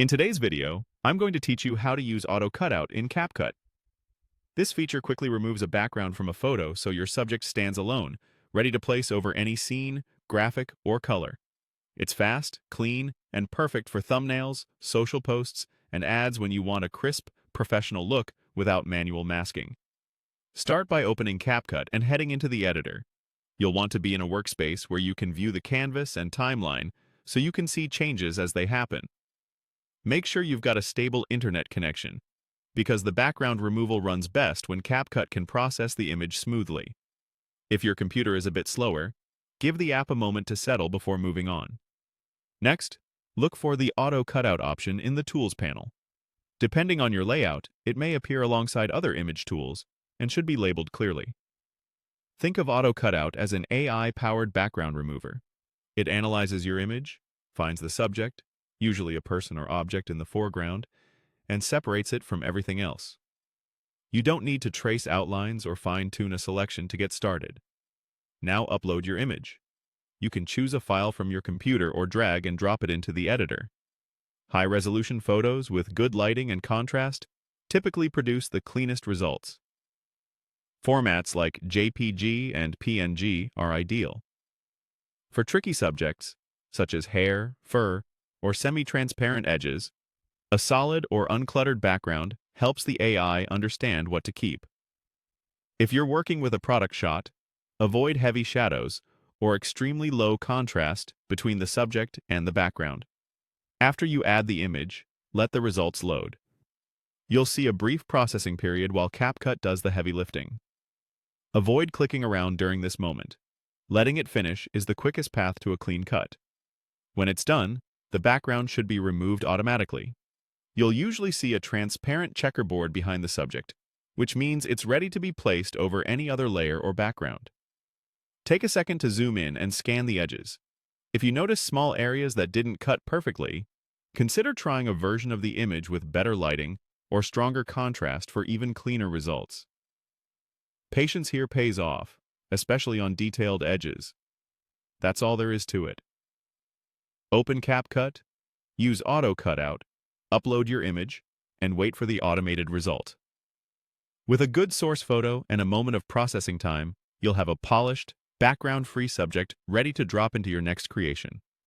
In today's video, I'm going to teach you how to use Auto Cutout in CapCut. This feature quickly removes a background from a photo so your subject stands alone, ready to place over any scene, graphic, or color. It's fast, clean, and perfect for thumbnails, social posts, and ads when you want a crisp, professional look without manual masking. Start by opening CapCut and heading into the editor. You'll want to be in a workspace where you can view the canvas and timeline so you can see changes as they happen. Make sure you've got a stable internet connection, because the background removal runs best when CapCut can process the image smoothly. If your computer is a bit slower, give the app a moment to settle before moving on. Next, look for the Auto Cutout option in the Tools panel. Depending on your layout, it may appear alongside other image tools and should be labeled clearly. Think of Auto Cutout as an AI-powered background remover. It analyzes your image, finds the subject, usually a person or object in the foreground, and separates it from everything else. You don't need to trace outlines or fine-tune a selection to get started. Now upload your image. You can choose a file from your computer or drag and drop it into the editor. High-resolution photos with good lighting and contrast typically produce the cleanest results. Formats like JPG and PNG are ideal. For tricky subjects, such as hair, fur, or semi-transparent edges, a solid or uncluttered background helps the AI understand what to keep. If you're working with a product shot, avoid heavy shadows or extremely low contrast between the subject and the background. After you add the image, let the results load. You'll see a brief processing period while CapCut does the heavy lifting. Avoid clicking around during this moment. Letting it finish is the quickest path to a clean cut. When it's done, the background should be removed automatically. You'll usually see a transparent checkerboard behind the subject, which means it's ready to be placed over any other layer or background. Take a second to zoom in and scan the edges. If you notice small areas that didn't cut perfectly, consider trying a version of the image with better lighting or stronger contrast for even cleaner results. Patience here pays off, especially on detailed edges. That's all there is to it. Open CapCut, use Auto Cutout, upload your image, and wait for the automated result. With a good source photo and a moment of processing time, you'll have a polished, background-free subject ready to drop into your next creation.